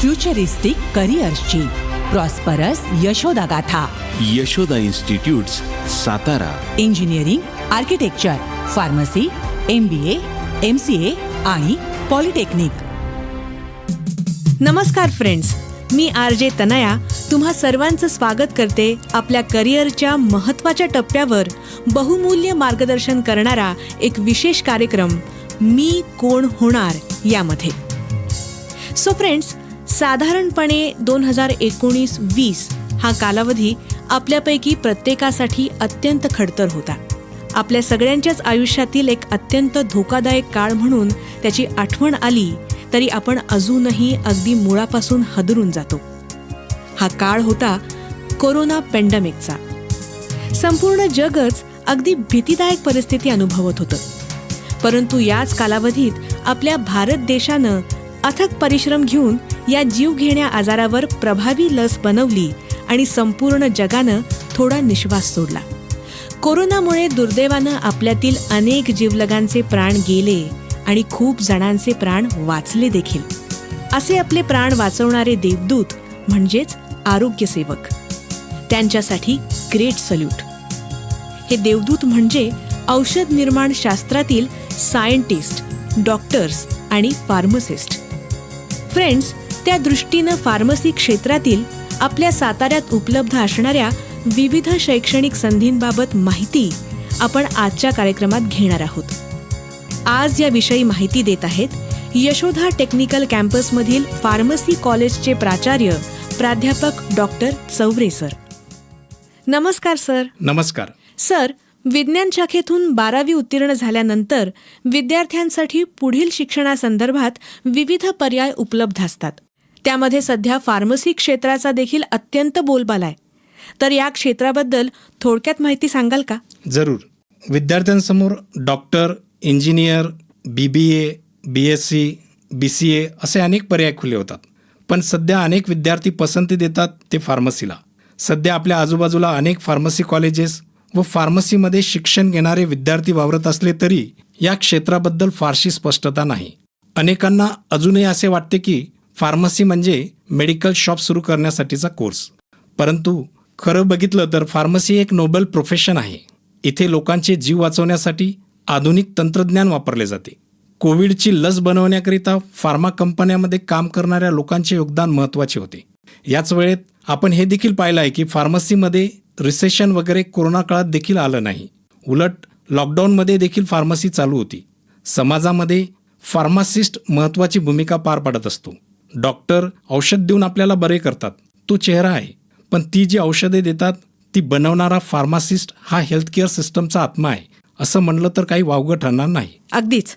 Futuristic करिअर्सची prosperous Yashoda गाथा. Yashoda institutes, Satara. Engineering, architecture, pharmacy, MBA, MCA आणि पॉलिटेक्निक. नमस्कार फ्रेंड्स, मी RJ तनया तुम्हा सर्वांचं स्वागत करते आपल्या करिअरच्या महत्त्वाच्या टप्प्यावर बहुमूल्य मार्गदर्शन करणारा एक विशेष कार्यक्रम मी कोण होणार यामध्ये. सो फ्रेंड्स, साधारणपणे 2019-20 हा कालावधी आपल्यापैकी प्रत्येकासाठी अत्यंत खडतर होता. आपल्या सगळ्यांच्याच आयुष्यातील एक अत्यंत धोकादायक काळ म्हणून त्याची आठवण आली तरी आपण अजूनही अगदी मुळापासून हादरून जातो. हा काळ होता कोरोना पॅन्डेमिकचा. संपूर्ण जगच अगदी भीतीदायक परिस्थिती अनुभवत होतं. परंतु याच कालावधीत आपल्या भारत देशानं अथक परिश्रम घेऊन या जीवघेण्या आजारावर प्रभावी लस बनवली आणि संपूर्ण जगानं थोडा निश्वास सोडला. कोरोनामुळे दुर्दैवानं आपल्यातील अनेक जीवलगांचे प्राण गेले आणि खूप जणांचे प्राण वाचले देखील. असे आपले प्राण वाचवणारे देवदूत म्हणजेच आरोग्य सेवक, त्यांच्यासाठी ग्रेट सल्यूट. हे देवदूत म्हणजे औषध निर्माण शास्त्रातील सायंटिस्ट, डॉक्टर्स आणि फार्मसिस्ट. फ्रेंड्स, त्या दृष्टीनं फार्मसी क्षेत्रातील आपल्या साताऱ्यात उपलब्ध असणाऱ्या विविध शैक्षणिक संधींबाबत माहिती आपण आजच्या कार्यक्रमात घेणार आहोत. आज याविषयी माहिती देत आहेत यशोदा टेक्निकल कॅम्पसमधील फार्मसी कॉलेजचे प्राचार्य प्राध्यापक डॉक्टर चौरे सर. नमस्कार सर. नमस्कार सर, विज्ञान शाखेतून 12वी उत्तीर्ण झाल्यानंतर विद्यार्थ्यांसाठी पुढील शिक्षणासंदर्भात विविध पर्याय उपलब्ध असतात. त्यामध्ये सध्या फार्मसी क्षेत्राचा देखील अत्यंत बोलबाला आहे. तर या क्षेत्राबद्दल थोडक्यात माहिती सांगाल का? जरूर. विद्यार्थ्यांसमोर doctor, engineer, BBA, BSc, BCA असे अनेक पर्याय खुले होतात. पण सध्या अनेक विद्यार्थी पसंती देतात ते फार्मसीला. सध्या आपल्या आजूबाजूला अनेक फार्मसी कॉलेजेस व फार्मसीमध्ये शिक्षण घेणारे विद्यार्थी वावरत असले तरी या क्षेत्राबद्दल फारशी स्पष्टता नाही. अनेकांना अजूनही असे वाटते की फार्मसी म्हणजे मेडिकल शॉप सुरू करण्यासाठीचा कोर्स. परंतु खरं बघितलं तर फार्मसी एक नोबल प्रोफेशन आहे. इथे लोकांचे जीव वाचवण्यासाठी आधुनिक तंत्रज्ञान वापरले जाते. कोविडची लस बनवण्याकरिता फार्मा कंपन्यांमध्ये काम करणाऱ्या लोकांचे योगदान महत्त्वाचे होते. याच वेळेत आपण हे देखील पाहिलं आहे की फार्मसीमध्ये रिसेशन वगैरे कोरोना काळात देखील आलं नाही. उलट लॉकडाऊनमध्ये देखील फार्मसी चालू होती. समाजामध्ये फार्मासिस्ट महत्त्वाची भूमिका पार पाडत असतो. डॉक्टर औषध देऊन आपल्याला बरे करतात, तो चेहरा आहे. पण ती जी औषधे देतात ती बनवणारा फार्मासिस्ट हा हेल्थकेअर सिस्टमचा आत्मा आहे असं म्हणलं तर काही वावगं ठरणार नाही. अगदीच.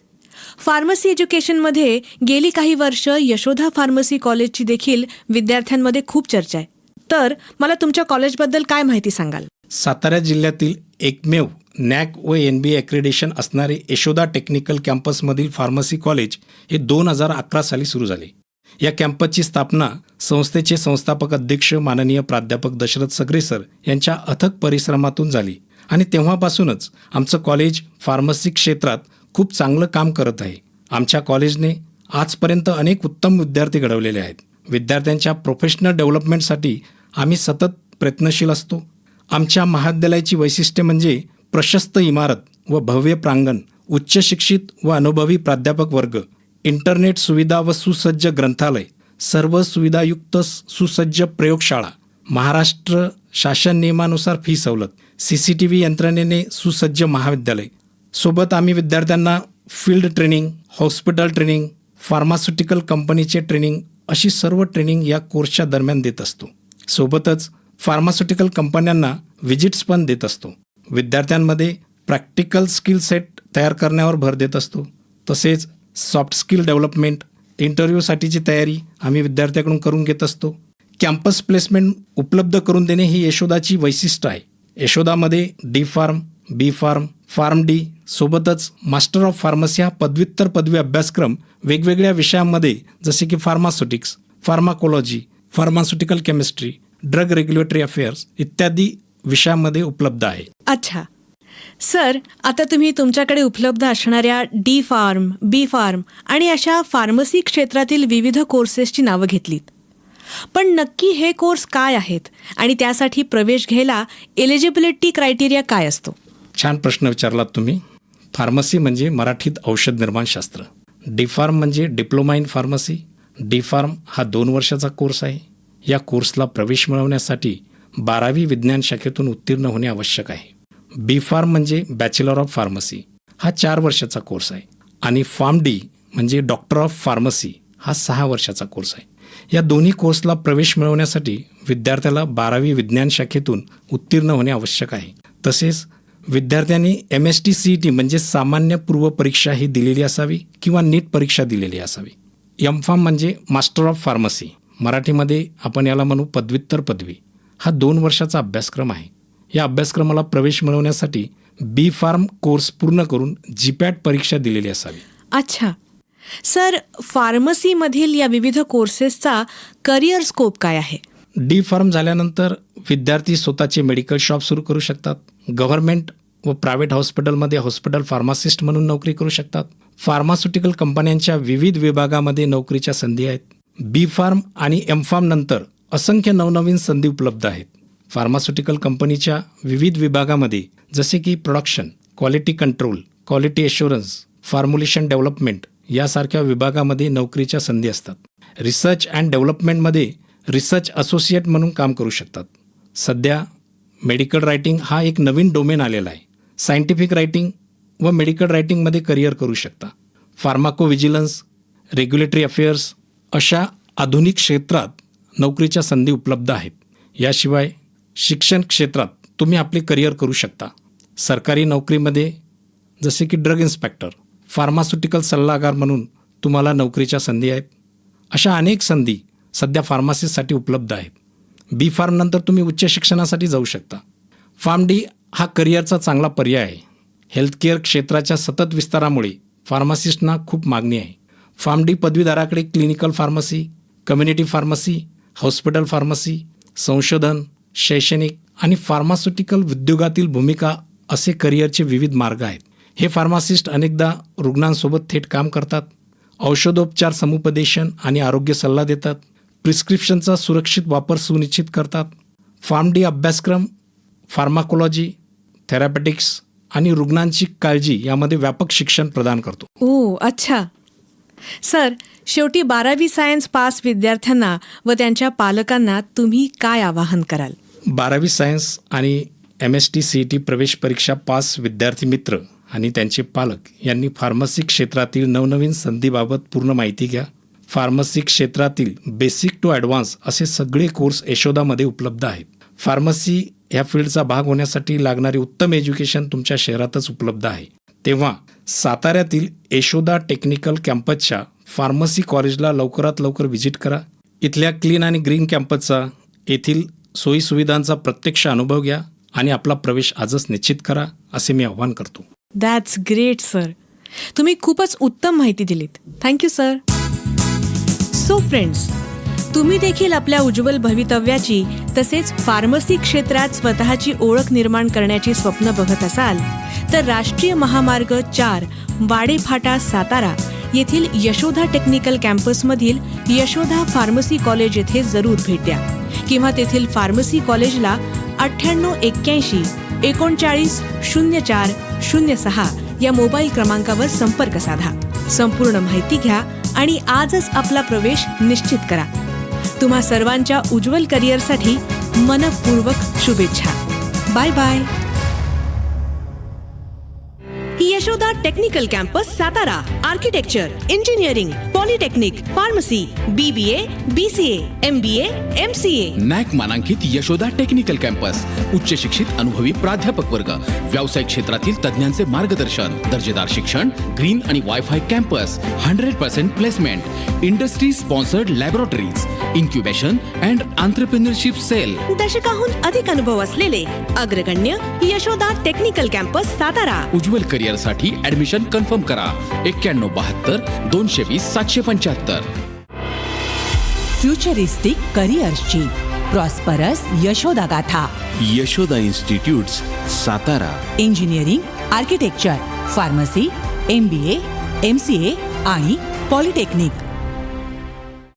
फार्मसी एज्युकेशनमध्ये गेली काही वर्ष यशोदा फार्मसी कॉलेजची देखील विद्यार्थ्यांमध्ये खूप चर्चा आहे. तर मला तुमच्या कॉलेजबद्दल काय माहिती सांगाल? सातारा जिल्ह्यातील एकमेव NAC व NBA ॲक्रेडिशन असणारे यशोदा टेक्निकल कॅम्पसमधील फार्मसी कॉलेज हे 2011 साली सुरू झाले. या कॅम्पसची स्थापना संस्थेचे संस्थापक अध्यक्ष माननीय प्राध्यापक दशरथ सगरे सर यांच्या अथक परिश्रमातून झाली आणि तेव्हापासूनच आमचं कॉलेज फार्मसी क्षेत्रात खूप चांगलं काम करत आहे. आमच्या कॉलेजने आजपर्यंत अनेक उत्तम विद्यार्थी घडवलेले आहेत. विद्यार्थ्यांच्या प्रोफेशनल डेव्हलपमेंटसाठी आम्ही सतत प्रयत्नशील असतो. आमच्या महाविद्यालयाची वैशिष्ट्ये म्हणजे प्रशस्त इमारत व भव्य प्रांगण, उच्च शिक्षित व अनुभवी प्राध्यापक वर्ग, इंटरनेट सुविधा व सुसज्ज ग्रंथालय, सर्व सुविधायुक्त सुसज्ज प्रयोगशाळा, महाराष्ट्र शासन नियमानुसार फी सवलत, CCTV यंत्रणेने सुसज्ज महाविद्यालय. सोबत आम्ही विद्यार्थ्यांना field training, hospital training, pharmaceutical कंपनीचे ट्रेनिंग अशी सर्व ट्रेनिंग या कोर्सच्या दरम्यान देत असतो. सोबतच फार्मास्युटिकल कंपन्यांना व्हिजिट्स पण देत असतो. विद्यार्थ्यांमध्ये प्रॅक्टिकल स्किल सेट तयार करण्यावर भर देत असतो. तसेच सॉफ्ट स्किल डेव्हलपमेंट, इंटरव्ह्यूसाठीची तयारी आम्ही विद्यार्थ्याकडून करून घेत असतो. कॅम्पस प्लेसमेंट उपलब्ध करून देणे ही यशोदाची वैशिष्ट्य आहे. यशोदामध्ये D.Pharm, B.Pharm, PharmD सोबतच मास्टर ऑफ फार्मसी हा पदव्युत्तर पदवी अभ्यासक्रम वेगवेगळ्या विषयांमध्ये जसे की pharmaceutics, pharmacology, pharmaceutical chemistry, drug regulatory affairs इत्यादी विषयांमध्ये उपलब्ध आहे. अच्छा. सर, आता तुम्ही तुमच्याकडे उपलब्ध असणाऱ्या डी फार्म, बी फार्म आणि अशा फार्मसी क्षेत्रातील विविध कोर्सेसची नावं घेतलीत. पण नक्की हे कोर्स काय आहेत आणि त्यासाठी प्रवेश घ्यायला एलिजिबिलिटी क्रायटेरिया काय असतो? छान प्रश्न विचारलात तुम्ही. फार्मसी म्हणजे मराठीत औषध निर्माणशास्त्र. डी फार्म म्हणजे diploma in pharmacy. D pharm हा 2 वर्षाचा कोर्स आहे. या कोर्सला प्रवेश मिळवण्यासाठी 12वी विज्ञान शाखेतून उत्तीर्ण होणे आवश्यक आहे. बी फार्म म्हणजे बॅचलर ऑफ फार्मसी, हा 4 वर्षाचा कोर्स आहे. आणि फार्म डी म्हणजे डॉक्टर ऑफ फार्मसी, हा 6 वर्षाचा कोर्स आहे. या दोन्ही कोर्सला प्रवेश मिळवण्यासाठी विद्यार्थ्याला 12वी विज्ञान शाखेतून उत्तीर्ण होणे आवश्यक आहे. तसेच विद्यार्थ्यांनी MST-CET म्हणजे सामान्य पूर्व परीक्षा ही दिलेली असावी किंवा नीट परीक्षा दिलेली असावी. M-Pharm म्हणजे मास्टर ऑफ फार्मसी, मराठीमध्ये आपण याला म्हणू पदव्युत्तर पदवी, हा 2 वर्षाचा अभ्यासक्रम आहे. या अभ्यासक्रमाला प्रवेश मिळवण्यासाठी बी फार्म कोर्स पूर्ण करून GPAT परीक्षा दिलेली असावी. अच्छा. सर, फार्मसीमधील या विविध कोर्सेसचा करिअर स्कोप काय आहे? डी फार्म झाल्यानंतर विद्यार्थी स्वतःचे मेडिकल शॉप सुरू करू शकतात. गव्हर्नमेंट व प्रायव्हेट हॉस्पिटलमध्ये हॉस्पिटल फार्मासिस्ट म्हणून नोकरी करू शकतात. फार्मास्युटिकल कंपन्यांच्या विविध विभागामध्ये नोकरीच्या संधी आहेत. बी फार्म आणि M-Pharm नंतर असंख्य नवनवीन संधी उपलब्ध आहेत. फार्मास्युटिकल कंपनीच्या विविध विभागामध्ये जसे की production, quality control, quality assurance, formulation development यासारख्या विभागामध्ये नोकरीच्या संधी असतात. रिसर्च अँड डेव्हलपमेंटमध्ये रिसर्च असोसिएट म्हणून काम करू शकतात. सध्या मेडिकल रायटिंग हा एक नवीन डोमेन आलेला आहे. सायंटिफिक रायटिंग व मेडिकल रायटिंगमध्ये करिअर करू शकता. फार्माकोव्हिजिलन्स, रेग्युलेटरी अफेअर्स अशा आधुनिक क्षेत्रात नोकरीच्या संधी उपलब्ध आहेत. याशिवाय शिक्षण क्षेत्रात तुम्ही आपले करिअर करू शकता. सरकारी नोकरीमध्ये जसे की ड्रग इन्स्पेक्टर, फार्मास्युटिकल सल्लागार म्हणून तुम्हाला नोकरीच्या संधी आहेत. अशा अनेक संधी सध्या फार्मसिस्टसाठी उपलब्ध आहेत. बी फार्मनंतर तुम्ही उच्च शिक्षणासाठी जाऊ शकता. फार्म डी हा करिअरचा चांगला पर्याय आहे. हेल्थकेअर क्षेत्राच्या सतत विस्तारामुळे फार्मासिस्टना खूप मागणी आहे. फार्म डी पदवीधराकडे clinical pharmacy, community pharmacy, hospital pharmacy, संशोधन, शैक्षणिक आणि फार्मास्युटिकल उद्योगातील भूमिका असे करिअरचे विविध मार्ग आहेत. हे फार्मासिस्ट अनेकदा रुग्णांसोबत थेट काम करतात. औषधोपचार समुपदेशन आणि आरोग्य सल्ला देतात. प्रिस्क्रिप्शनचा सुरक्षित वापर सुनिश्चित करतात. फार्म डी अभ्यासक्रम फार्माकोलॉजी, थेरॅपेटिक्स आणि रुग्णांची काळजी यामध्ये व्यापक शिक्षण प्रदान करतो. ओ, अच्छा. सर, शेवटी 12वी सायन्स पास विद्यार्थ्यांना व त्यांच्या पालकांना तुम्ही काय आवाहन कराल? 12वी सायन्स आणि MST-CET प्रवेश परीक्षा पास विद्यार्थी मित्र आणि त्यांचे पालक यांनी फार्मसी क्षेत्रातील नवनवीन संधीबाबत पूर्ण माहिती घ्या. फार्मसी क्षेत्रातील बेसिक टू ॲडव्हान्स असे सगळे कोर्स यशोदामध्ये उपलब्ध आहेत. फार्मसी ह्या फील्डचा भाग होण्यासाठी लागणारे उत्तम एज्युकेशन तुमच्या शहरातच उपलब्ध आहे. तेव्हा साताऱ्यातील यशोदा टेक्निकल कॅम्पसच्या फार्मसी कॉलेजला लवकरात लवकर व्हिजिट करा. इथल्या क्लीन आणि ग्रीन कॅम्पसचा, येथील सोयीसुविधांचा प्रत्यक्ष अनुभव घ्या आणि आपला प्रवेश आजच निश्चित करा, असे मी आवाहन करतो. That's great sir. तुम्ही खूपच उत्तम माहिती दिलीत. Thank you sir. सो फ्रेंड्स, तुम्ही देखील आपल्या उज्ज्वल भवितव्याची तसेच फार्मसी क्षेत्रात स्वतःची ओळख निर्माण करण्याची स्वप्न बघत असाल तर राष्ट्रीय महामार्ग 4 वाडेफाटा सातारा येथील यशोदा टेक्निकल कॅम्पसमधील यशोदा फार्मसी कॉलेज येथे जरूर भेट द्या किंवा तेथील फार्मसी कॉलेजला 9881 39 04 06 या मोबाईल क्रमांकावर संपर्क साधा. संपूर्ण माहिती घ्या आणि आजच आपला प्रवेश निश्चित करा. तुम्हा सर्वांच्या उज्ज्वल करिअरसाठी मनपूर्वक शुभेच्छा. Bye bye. Yashoda technical campus Satara architecture, engineering, polytechnic, pharmacy, BBA, BCA, MBA, MCA. NAAC मानांकित यशोदा टेक्निकल कॅम्पस. उच्च शिक्षित अनुभवी प्राध्यापक वर्ग, व्यावसायिक क्षेत्रातील तज्ञांचे मार्गदर्शन, दर्जेदार शिक्षण, ग्रीन आणि wifi campus, 100% placement, industry sponsored laboratories, incubation and entrepreneurship cell. दशकाहून अधिक अनुभव असलेले अग्रगण्य यशोदा टेक्निकल कॅम्पस सातारा. उज्ज्वल करिअर साठी ऍडमिशन कन्फर्म करा. 9172 220 775. फ्युचरिस्टिक करिअर्सची प्रॉस्परस यशोदा गाथा. Yashoda institutes Satara. Engineering architecture pharmacy MBA MCA आणि पॉलिटेक्निक.